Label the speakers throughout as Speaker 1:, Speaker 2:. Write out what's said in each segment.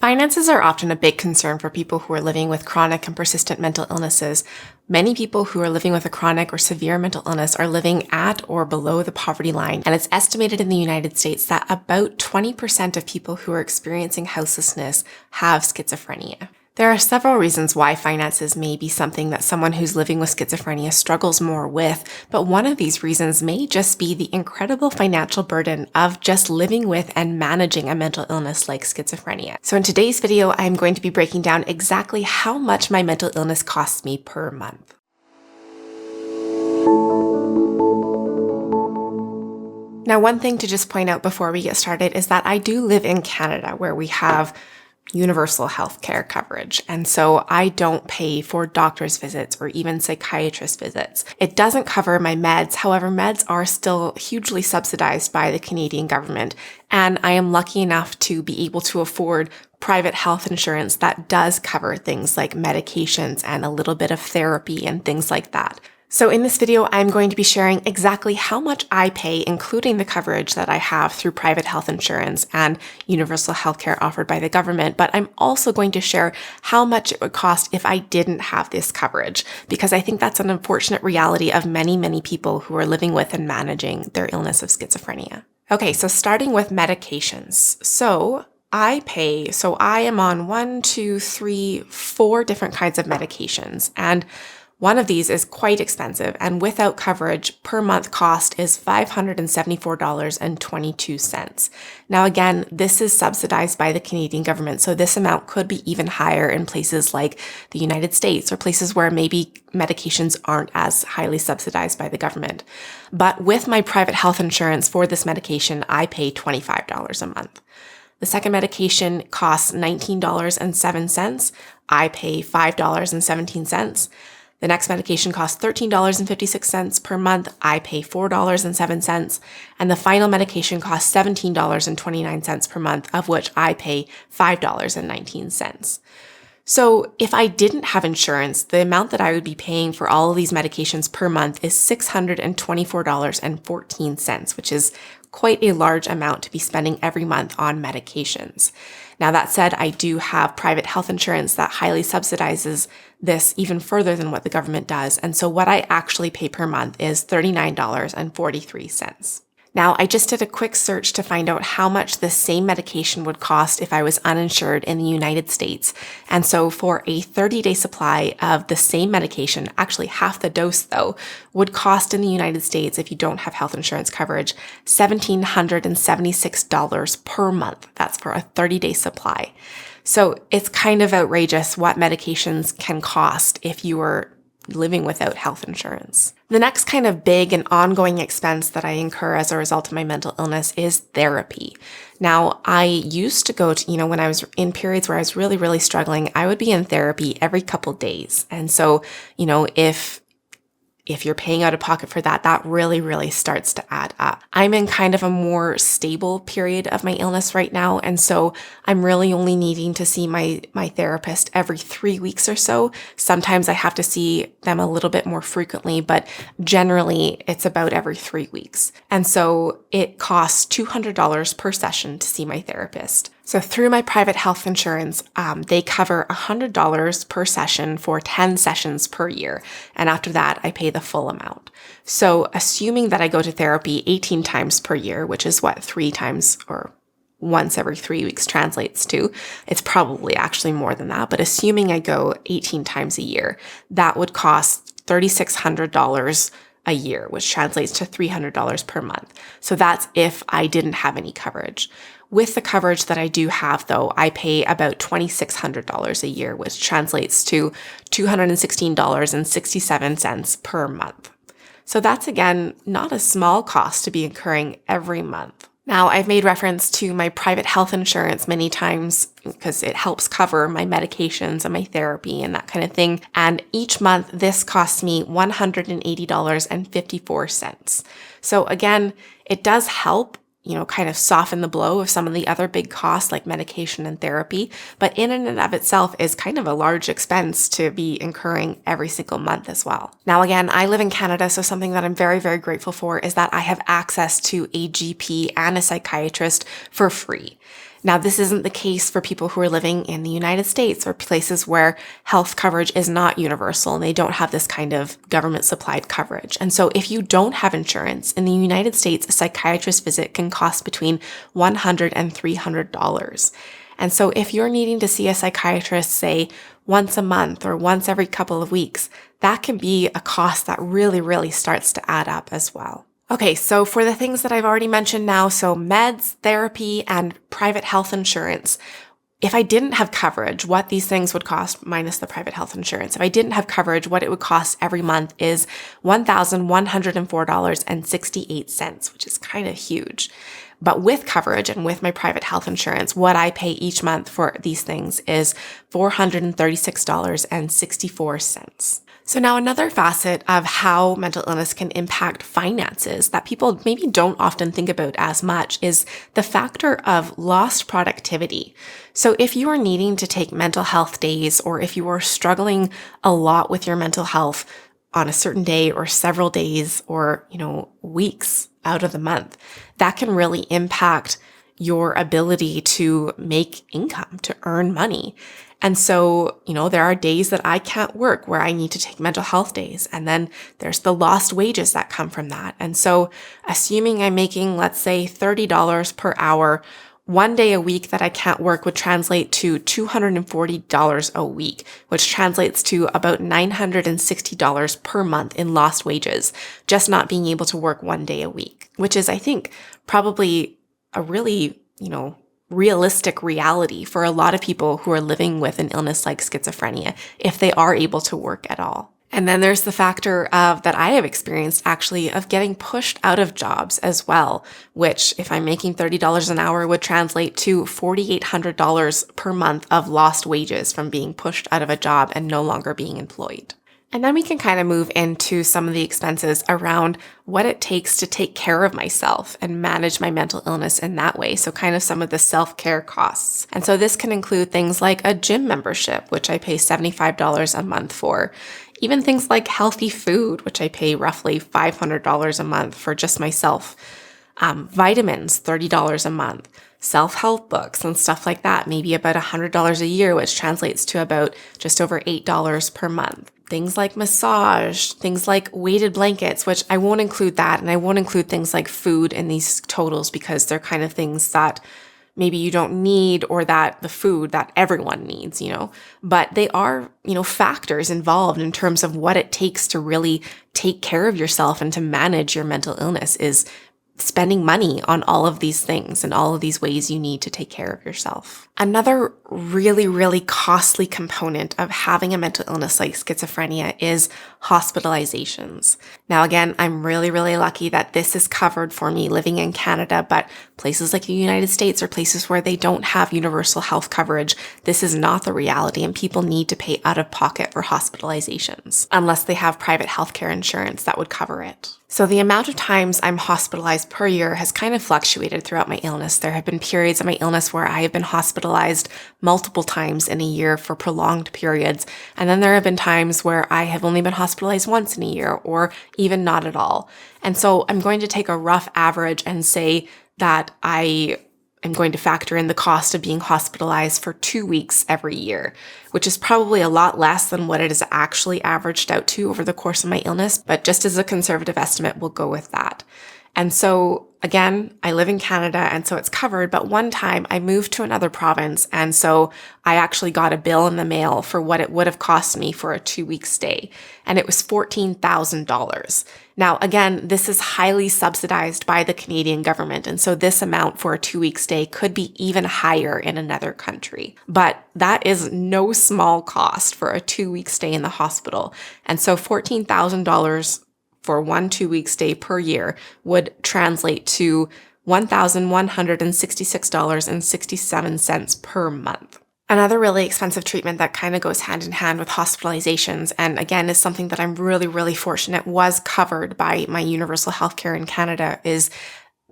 Speaker 1: Finances are often a big concern for people who are living with chronic and persistent mental illnesses. Many people who are living with a chronic or severe mental illness are living at or below the poverty line, and it's estimated in the United States that about 20% of people who are experiencing houselessness have schizophrenia. There are several reasons why finances may be something that someone who's living with schizophrenia struggles more with, but one of these reasons may just be the incredible financial burden of just living with and managing a mental illness like schizophrenia. So in today's video, I'm going to be breaking down exactly how much my mental illness costs me per month. Now, one thing to just point out before we get started is that I do live in Canada, where we have universal healthcare coverage. And so I don't pay for doctor's visits or even psychiatrist visits. It doesn't cover my meds. However, meds are still hugely subsidized by the Canadian government. And I am lucky enough to be able to afford private health insurance that does cover things like medications and a little bit of therapy and things like that. So in this video, I'm going to be sharing exactly how much I pay, including the coverage that I have through private health insurance and universal healthcare offered by the government. But I'm also going to share how much it would cost if I didn't have this coverage, because I think that's an unfortunate reality of many, many people who are living with and managing their illness of schizophrenia. Okay, so starting with medications. I am on 4 different kinds of medications, and one of these is quite expensive, and without coverage, per month cost is $574.22. Now again, this is subsidized by the Canadian government, so this amount could be even higher in places like the United States or places where maybe medications aren't as highly subsidized by the government. But with my private health insurance for this medication, I pay $25 a month. The second medication costs $19.07. I pay $5.17. The next medication costs $13.56 per month. I pay $4.07. And the final medication costs $17.29 per month, of which I pay $5.19. So if I didn't have insurance, the amount that I would be paying for all of these medications per month is $624.14, which is quite a large amount to be spending every month on medications. Now, that said, I do have private health insurance that highly subsidizes this even further than what the government does. And so what I actually pay per month is $39.43. Now, I just did a quick search to find out how much the same medication would cost if I was uninsured in the United States. And so for a 30-day supply of the same medication, actually half the dose though, would cost in the United States, if you don't have health insurance coverage, $1,776 per month. That's for a 30-day supply. So it's kind of outrageous what medications can cost if you are living without health insurance. The next kind of big and ongoing expense that I incur as a result of my mental illness is therapy. Now, I used to go to, when I was in periods where I was really, really struggling, I would be in therapy every couple days. And so, if you're paying out of pocket for that, that really, really starts to add up. I'm in kind of a more stable period of my illness right now. And so I'm really only needing to see my therapist every 3 weeks or so. Sometimes I have to see them a little bit more frequently, but generally it's about every 3 weeks. And so it costs $200 per session to see my therapist. So through my private health insurance, they cover $100 per session for 10 sessions per year. And after that, I pay the full amount. So assuming that I go to therapy 18 times per year, which is what 3 times or once every 3 weeks translates to, it's probably actually more than that. But assuming I go 18 times a year, that would cost $3,600 a year, which translates to $300 per month. So that's if I didn't have any coverage. With the coverage that I do have, though, I pay about $2,600 a year, which translates to $216.67 per month. So that's, again, not a small cost to be incurring every month. Now, I've made reference to my private health insurance many times because it helps cover my medications and my therapy and that kind of thing. And each month, this costs me $180.54. So again, it does help kind of soften the blow of some of the other big costs like medication and therapy, but in and of itself is kind of a large expense to be incurring every single month as well. Now, again, I live in Canada, so something that I'm very, very grateful for is that I have access to a GP and a psychiatrist for free. Now, this isn't the case for people who are living in the United States or places where health coverage is not universal and they don't have this kind of government supplied coverage. And so if you don't have insurance in the United States, a psychiatrist visit can cost between $100 and $300. And so if you're needing to see a psychiatrist, say once a month or once every couple of weeks, that can be a cost that really, really starts to add up as well. Okay, so for the things that I've already mentioned now, so meds, therapy, and private health insurance, if I didn't have coverage, what these things would cost minus the private health insurance, if I didn't have coverage, what it would cost every month is $1,104.68, which is kind of huge. But with coverage and with my private health insurance, what I pay each month for these things is $436.64. So now another facet of how mental illness can impact finances that people maybe don't often think about as much is the factor of lost productivity. So if you are needing to take mental health days, or if you are struggling a lot with your mental health on a certain day or several days or, weeks out of the month, that can really impact your ability to make income, to earn money. And so, there are days that I can't work where I need to take mental health days. And then there's the lost wages that come from that. And so assuming I'm making, let's say, $30 per hour, one day a week that I can't work would translate to $240 a week, which translates to about $960 per month in lost wages, just not being able to work one day a week, which is, I think, probably a really, realistic reality for a lot of people who are living with an illness like schizophrenia, if they are able to work at all. And then there's the factor of that I have experienced actually of getting pushed out of jobs as well, which if I'm making $30 an hour would translate to $4,800 per month of lost wages from being pushed out of a job and no longer being employed. And then we can kind of move into some of the expenses around what it takes to take care of myself and manage my mental illness in that way. So kind of some of the self-care costs. And so this can include things like a gym membership, which I pay $75 a month for. Even things like healthy food, which I pay roughly $500 a month for just myself. Vitamins, $30 a month. Self-help books and stuff like that, maybe about $100 a year, which translates to about just over $8 per month. Things like massage, things like weighted blankets, which I won't include that. And I won't include things like food in these totals because they're kind of things that maybe you don't need, or that the food that everyone needs, but they are, factors involved in terms of what it takes to really take care of yourself and to manage your mental illness is spending money on all of these things and all of these ways you need to take care of yourself. Another really, really costly component of having a mental illness like schizophrenia is hospitalizations. Now, again, I'm really, really lucky that this is covered for me living in Canada, but places like the United States or places where they don't have universal health coverage, this is not the reality, and people need to pay out of pocket for hospitalizations unless they have private healthcare insurance that would cover it. So the amount of times I'm hospitalized per year has kind of fluctuated throughout my illness. There have been periods of my illness where I have been hospitalized multiple times in a year for prolonged periods. And then there have been times where I have only been hospitalized once in a year or even not at all. And so I'm going to take a rough average and say that I am going to factor in the cost of being hospitalized for 2 weeks every year, which is probably a lot less than what it is actually averaged out to over the course of my illness. But just as a conservative estimate, we'll go with that. And so again, I live in Canada and so it's covered, but one time I moved to another province and so I actually got a bill in the mail for what it would have cost me for a 2-week stay, and it was $14,000. Now, again, this is highly subsidized by the Canadian government, and so this amount for a 2-week stay could be even higher in another country. But that is no small cost for a 2-week stay in the hospital. And so $14,000 for 1 2-week stay per year would translate to $1,166.67 per month. Another really expensive treatment that kind of goes hand in hand with hospitalizations, and again is something that I'm really, really fortunate was covered by my universal healthcare in Canada, is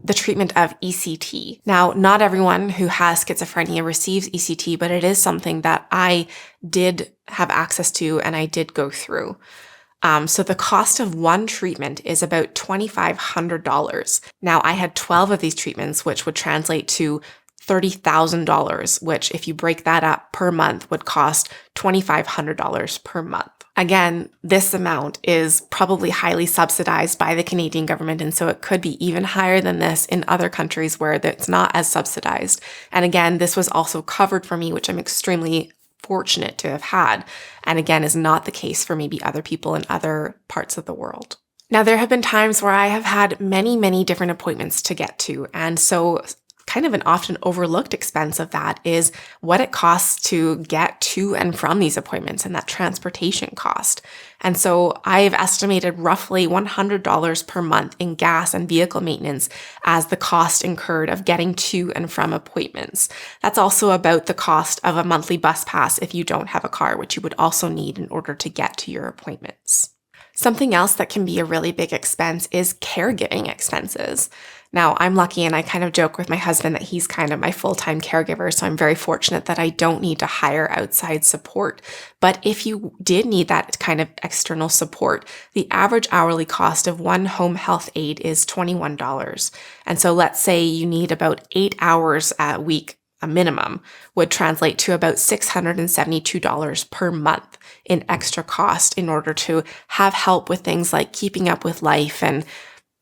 Speaker 1: the treatment of ECT. Now, not everyone who has schizophrenia receives ECT, but it is something that I did have access to and I did go through. So the cost of one treatment is about $2,500. Now, I had 12 of these treatments, which would translate to $30,000, which if you break that up per month would cost $2,500 per month. Again, this amount is probably highly subsidized by the Canadian government, and so it could be even higher than this in other countries where it's not as subsidized. And again, this was also covered for me, which I'm extremely fortunate to have had, and again, is not the case for maybe other people in other parts of the world. Now, there have been times where I have had many, many different appointments to get to, and so kind of an often overlooked expense of that is what it costs to get to and from these appointments and that transportation cost. And so I've estimated roughly $100 per month in gas and vehicle maintenance as the cost incurred of getting to and from appointments. That's also about the cost of a monthly bus pass if you don't have a car, which you would also need in order to get to your appointments. Something else that can be a really big expense is caregiving expenses. Now, I'm lucky and I kind of joke with my husband that he's kind of my full-time caregiver, so I'm very fortunate that I don't need to hire outside support. But if you did need that kind of external support, the average hourly cost of one home health aide is $21. And so let's say you need about 8 hours a week, a minimum, would translate to about $672 per month in extra cost in order to have help with things like keeping up with life and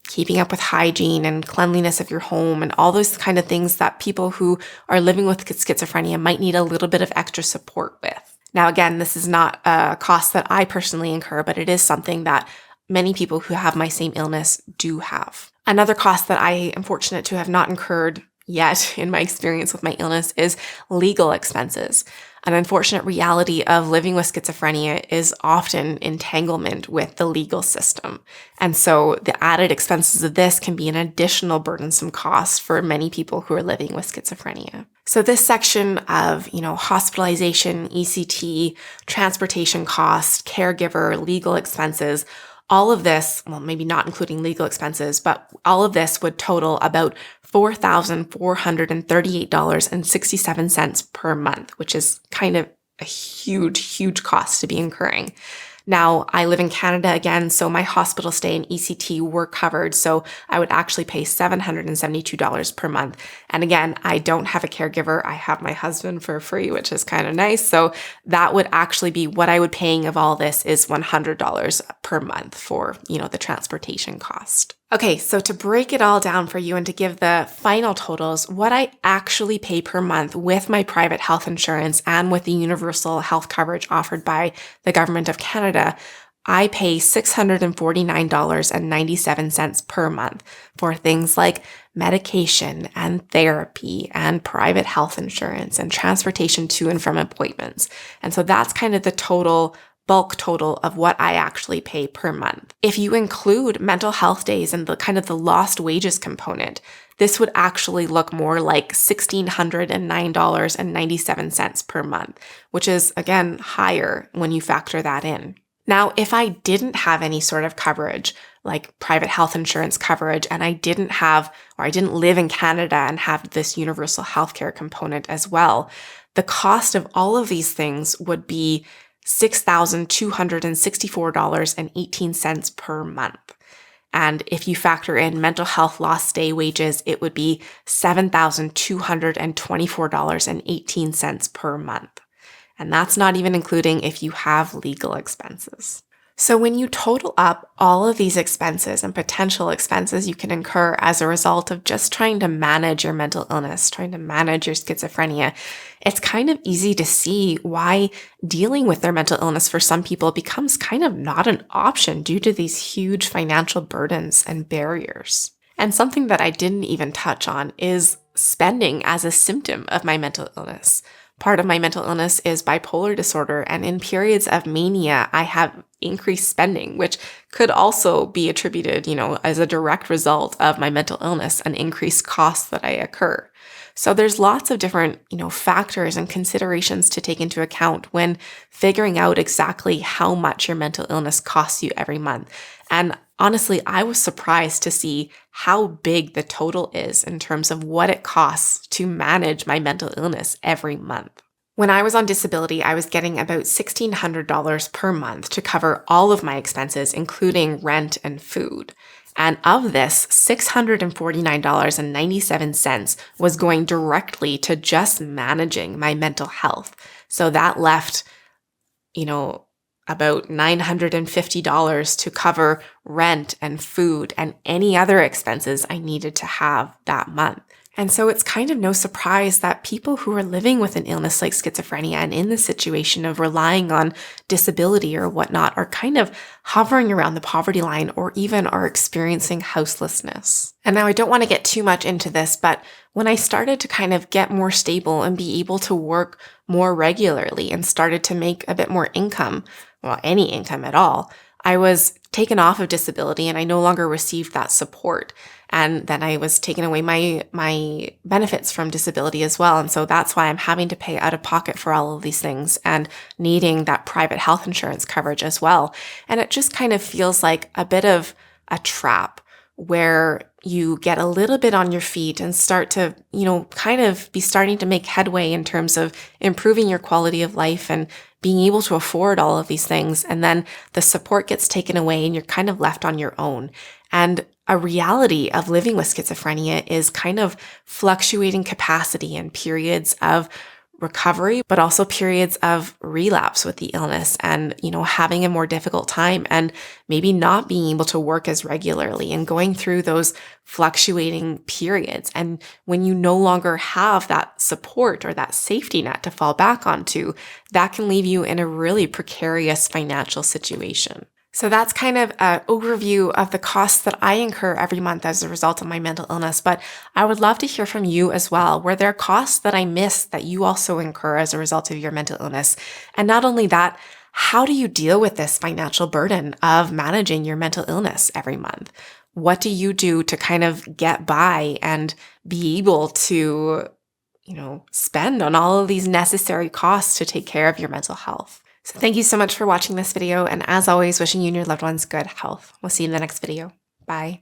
Speaker 1: keeping up with hygiene and cleanliness of your home and all those kind of things that people who are living with schizophrenia might need a little bit of extra support with. Now, again, this is not a cost that I personally incur, but it is something that many people who have my same illness do have. Another cost that I am fortunate to have not incurred yet in my experience with my illness is legal expenses. An unfortunate reality of living with schizophrenia is often entanglement with the legal system. And so the added expenses of this can be an additional burdensome cost for many people who are living with schizophrenia. So this section of, hospitalization, ECT, transportation cost, caregiver, legal expenses, all of this, well, maybe not including legal expenses, but all of this would total about $4,438.67 per month, which is kind of a huge, huge cost to be incurring. Now, I live in Canada again, so my hospital stay and ECT were covered, so I would actually pay $772 per month. And again, I don't have a caregiver. I have my husband for free, which is kind of nice. So that would actually be what I would paying of all this is $100 per month for, the transportation cost. Okay, so to break it all down for you and to give the final totals, what I actually pay per month with my private health insurance and with the universal health coverage offered by the Government of Canada, I pay $649.97 per month for things like medication and therapy and private health insurance and transportation to and from appointments. And so that's kind of the bulk total of what I actually pay per month. If you include mental health days and the kind of the lost wages component, this would actually look more like $1,609.97 per month, which is again higher when you factor that in. Now, if I didn't have any sort of coverage, like private health insurance coverage, and I didn't live in Canada and have this universal healthcare component as well, the cost of all of these things would be $6,264.18 per month. And if you factor in mental health lost day wages, it would be $7,224.18 per month. And that's not even including if you have legal expenses. So when you total up all of these expenses and potential expenses you can incur as a result of just trying to manage your mental illness, trying to manage your schizophrenia, it's kind of easy to see why dealing with their mental illness for some people becomes kind of not an option due to these huge financial burdens and barriers. And something that I didn't even touch on is spending as a symptom of my mental illness. Part of my mental illness is bipolar disorder, and in periods of mania, I have increased spending, which could also be attributed, as a direct result of my mental illness and increased costs that I incur. So there's lots of different, factors and considerations to take into account when figuring out exactly how much your mental illness costs you every month. And honestly, I was surprised to see how big the total is in terms of what it costs to manage my mental illness every month. When I was on disability, I was getting about $1,600 per month to cover all of my expenses, including rent and food. And of this, $649.97 was going directly to just managing my mental health. So that left, about $950 to cover rent and food and any other expenses I needed to have that month. And so it's kind of no surprise that people who are living with an illness like schizophrenia and in the situation of relying on disability or whatnot are kind of hovering around the poverty line or even are experiencing houselessness. And now I don't want to get too much into this, but when I started to kind of get more stable and be able to work more regularly and started to make a bit more income, well, any income at all, I was taken off of disability and I no longer received that support. And then I was taking away my benefits from disability as well. And so that's why I'm having to pay out of pocket for all of these things and needing that private health insurance coverage as well. And it just kind of feels like a bit of a trap where you get a little bit on your feet and start to, kind of be starting to make headway in terms of improving your quality of life and being able to afford all of these things. And then the support gets taken away and you're kind of left on your own. And a reality of living with schizophrenia is kind of fluctuating capacity and periods of recovery, but also periods of relapse with the illness and, having a more difficult time and maybe not being able to work as regularly and going through those fluctuating periods. And when you no longer have that support or that safety net to fall back onto, that can leave you in a really precarious financial situation. So that's kind of an overview of the costs that I incur every month as a result of my mental illness. But I would love to hear from you as well. Were there costs that I missed that you also incur as a result of your mental illness? And not only that, how do you deal with this financial burden of managing your mental illness every month? What do you do to kind of get by and be able to, spend on all of these necessary costs to take care of your mental health? So thank you so much for watching this video. And as always, wishing you and your loved ones good health. We'll see you in the next video. Bye.